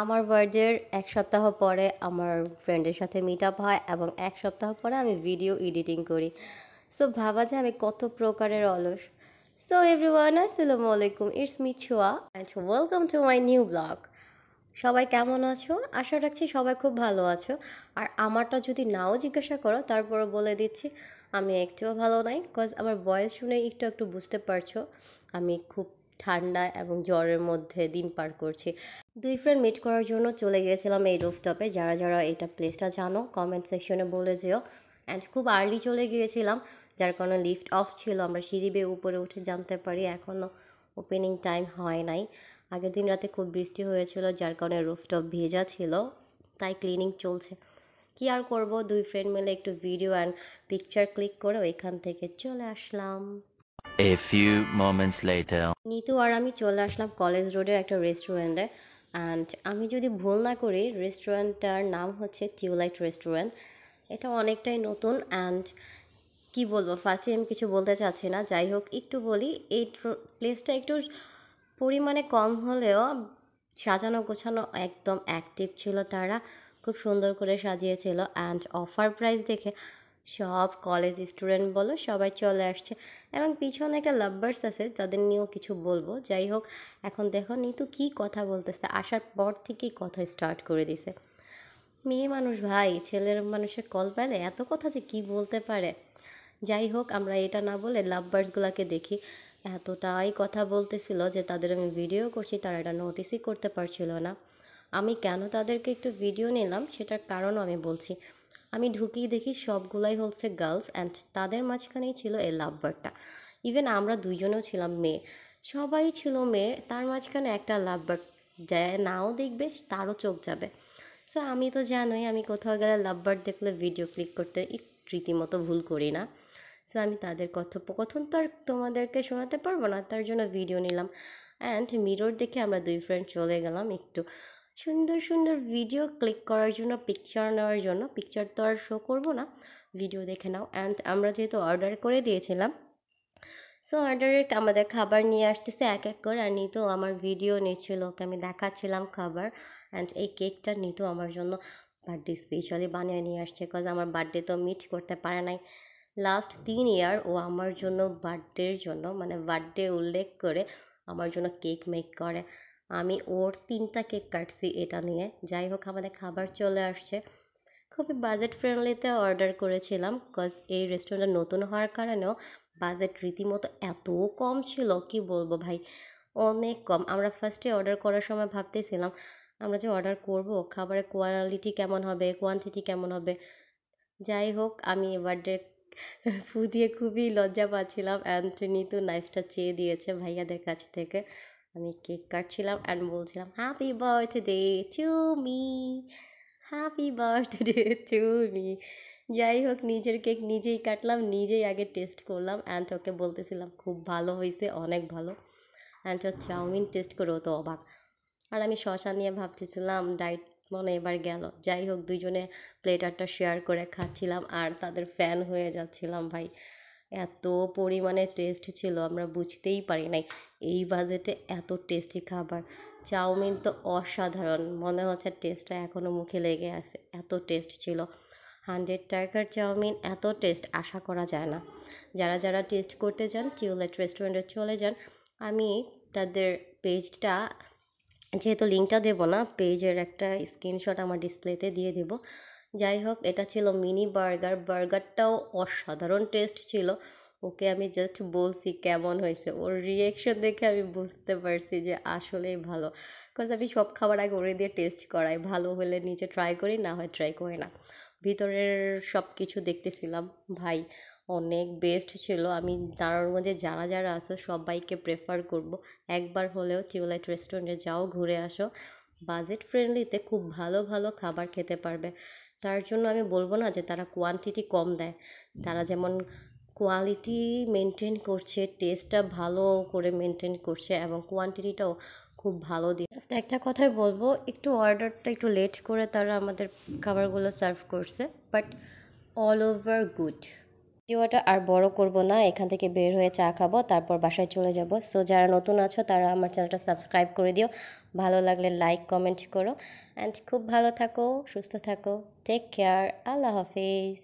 আমার বার্থডের ১ সপ্তাহ পরে আমার ফ্রেন্ডের সাথে মিট আপ হয় এবং ১ সপ্তাহ পরে আমি ভিডিও এডিটিং করি। সো ভাবা যায় আমি কত প্রকারের অলস। সো এভরিওয়ান আসসালামু আলাইকুম, it's me Chhoya and welcome to my new blog. সবাই কেমন আছো? আশা রাখছি সবাই খুব ভালো আছো। আর আমারটা যদি নাও জিজ্ঞাসা করো তারপরে বলে দিচ্ছি আমি একটুও ভালো নাই, বিকজ আমার ভয়েস শুনে একটু একটু বুঝতে পারছো আমি খুব ঠান্ডা এবং জ্বরের মধ্যে দিন পার করছি। দুই ফ্রেন্ড মিট করার জন্য চলে গিয়েছিলাম এই রুফটপে। যারা যারা এটা প্লেসটা জানো কমেন্ট সেকশনে বলে যেও। অ্যান্ড খুব আর্লি চলে গিয়েছিলাম, যার কারণে লিফট অফ ছিল। আমরা সিঁড়ি বেয়ে উপরে উঠে জানতে পারি এখনও ওপেনিং টাইম হয় নাই। আগের দিন রাতে খুব বৃষ্টি হয়েছিল, যার কারণে রুফটপ ভেজা ছিল, তাই ক্লিনিং চলছে। কি আর করব, দুই ফ্রেন্ড মিলে একটু ভিডিও অ্যান্ড পিকচার ক্লিক করে ওইখান থেকে চলে আসলাম। A few moments later. Nitu আর আমি চলে আসলাম কলেজ রোডের একটা রেস্টুরেন্টে। অ্যান্ড আমি যদি ভুল না করি রেস্টুরেন্টটার নাম হচ্ছে টিউলাইট রেস্টুরেন্ট। এটা অনেকটাই নতুন অ্যান্ড কি বলবো, ফার্স্টে আমি কিছু বলতে চাচ্ছি না, যাই হোক একটু বলি। এই প্লেসটা একটু পরিমাণে কম হলেও সাজানো গোছানো একদম অ্যাক্টিভ ছিল। তারা খুব সুন্দর করে সাজিয়েছিল অ্যান্ড অফার প্রাইস দেখে সব কলেজ স্টুডেন্ট বলো সবাই চলে আসছে। এবং পিছনে একটা লাভবার্স আছে যাদের নিয়েও কিছু বলবো। যাই হোক, এখন দেখো নিতু কী কথা বলতেছে, আসার পর থেকেই কথা স্টার্ট করে দিছে। মেয়ে মানুষ ভাই, ছেলের মানুষের কল পেলে এত কথা যে কি বলতে পারে। যাই হোক, আমরা এটা না বলে লাভ বার্ডসগুলোকে দেখি। এতটাই কথা বলতেছিল যে তাদের আমি ভিডিও করছি তারা এটা নোটিসই করতে পারছিল না। আমি কেন তাদেরকে একটু ভিডিও নিলাম সেটার কারণও আমি বলছি। আমি ঢুকিয়ে দেখি সবগুলাই হচ্ছে গার্লস অ্যান্ড তাদের মাঝখানেই ছিল এই লাভ বার্ডটা। ইভেন আমরা দুইজনেও ছিলাম মেয়ে, সবাই ছিল মেয়ে, তার মাঝখানে একটা লাভ বার্ড যে নাও দেখবে তারও চোখ যাবে। সো আমি তো জানোই আমি কোথাও গেলে লাভ বার্ড দেখলে ভিডিও ক্লিক করতে রীতিমতো ভুল করি না। সো আমি তাদের কথোপকথন তো আর তোমাদেরকে শোনাতে পারবো না, তার জন্য ভিডিও নিলাম। অ্যান্ড মিরর দেখে আমরা দুই ফ্রেন্ড চলে গেলাম একটু সুন্দর সুন্দর ভিডিও ক্লিক করার জন্য, পিকচার নেওয়ার জন্য। পিকচার তো আর শো করবো না, ভিডিও দেখে নাও। অ্যান্ড আমরা যেহেতু অর্ডার করে দিয়েছিলাম, সো অর্ডারে আমাদের খাবার নিয়ে আসতেছে এক এক করে। আর নিতু আমার ভিডিও নিচ্ছিল, ওকে আমি দেখাচ্ছিলাম খাবার। অ্যান্ড এই কেকটা নিতু আমার জন্য বার্থডে স্পেশালি বানিয়ে নিয়ে আসছে, বিকজ আমার বার্থডে তো মিট করতে পারে নাই। লাস্ট 3 ইয়ার ও আমার জন্য বার্থডের জন্য মানে বার্থডে উল্লেখ করে আমার জন্য কেক মেক করে। আমি ওর 3টা কেক কাটছি এটা নিয়ে। যাই হোক, আমাদের খাবার চলে আসছে। খুবই বাজেট ফ্রেন্ডলিতে অর্ডার করেছিলাম, বিকজ এই রেস্টুরেন্টটা নতুন হওয়ার কারণেও বাজেট রীতিমতো এত কম ছিল কি বলবো ভাই, অনেক কম। আমরা ফার্স্টে অর্ডার করার সময় ভাবতেছিলাম আমরা যে অর্ডার করব খাবারের কোয়ালিটি কেমন হবে, কোয়ান্টিটি কেমন হবে। যাই হোক, আমি বার্থডে ফু দিয়ে খুবই লজ্জা পাচ্ছিলাম। অ্যান্ড নিতু নাইফটা চেয়ে দিয়েছে ভাইয়াদের কাছ থেকে। আমি কেক কাটছিলাম অ্যান্ড বলছিলাম happy birthday to me, happy birthday to me. যাই হোক, নিজের কেক নিজেই কাটলাম, নিজেই আগে টেস্ট করলাম। অ্যান্ড ওকে বলতেছিলাম খুব ভালো হয়েছে, অনেক ভালো। অ্যান্ড ওর চাউমিন টেস্ট করেও তো অবাক। আর আমি শশা নিয়ে ভাবতেছিলাম ডাইট মনে এবার গেল। যাই হোক, দুজনে প্লেটারটা শেয়ার করে খাচ্ছিলাম আর তাদের ফ্যান হয়ে যাচ্ছিলাম ভাই। এত পরিমাণে টেস্ট ছিল আমরা বুঝতেই পারি নাই এই বাজেটে এত টেস্টি খাবার। চাউমিন তো অসাধারণ, মনে হচ্ছে টেস্টটা এখনও মুখে লেগে আছে, এত টেস্ট ছিল। 100 টাকার চাউমিন এত টেস্ট আশা করা যায় না। যারা যারা টেস্ট করতে চান টিউলাইট রেস্টুরেন্টে চলে যান। আমি তাদের পেজটা, যেহেতু লিঙ্কটা দেবো না, পেজের একটা স্ক্রিনশট আমার ডিসপ্লেতে দিয়ে দেবো। যাই হোক, এটা ছিল মিনি বার্গার। বার্গারটাও অসাধারণ টেস্ট ছিল। ওকে আমি জাস্ট বলছি কেমন হয়েছে, ওর রিয়েকশন দেখে আমি বুঝতে পারছি যে আসলেই ভালো। বিকজ আমি সব খাবার আগে ওরে দিয়ে টেস্ট করাই, ভালো হলে নিচে ট্রাই করি, না হয় ট্রাই করি না। ভিতরের সব কিছু দেখতেছিলাম ভাই, অনেক বেস্ট ছিল। আমি নারায়ণগঞ্জে যারা যারা আছো সবাইকে প্রেফার করব একবার হলেও টিউলাইট রেস্টুরেন্টে যাও, ঘুরে আসো। বাজেট ফ্রেন্ডলিতে খুব ভালো ভালো খাবার খেতে পারবে। তার জন্য আমি বলবো না যে তারা কোয়ান্টিটি কম দেয়, তারা যেমন কোয়ালিটি মেনটেন করছে, টেস্টটা ভালো করে মেনটেন করছে এবং কোয়ান্টিটিটাও খুব ভালো দিয়ে। জাস্ট একটা কথাই বলবো, একটু অর্ডারটা একটু লেট করে তারা আমাদের খাবারগুলো সার্ভ করছে, বাট অল ওভার গুড। ভিডিওটা আর বড় করব না, এখান থেকে বের হয়ে চা খাবো, তারপর বাসায় চলে যাব। সো যারা নতুন আছো তারা আমার চ্যানেলটা সাবস্ক্রাইব করে দিও, ভালো লাগলে লাইক কমেন্ট করো, অ্যান্ড খুব ভালো থাকো, সুস্থ থাকো, টেক কেয়ার, আল্লাহ হাফিজ।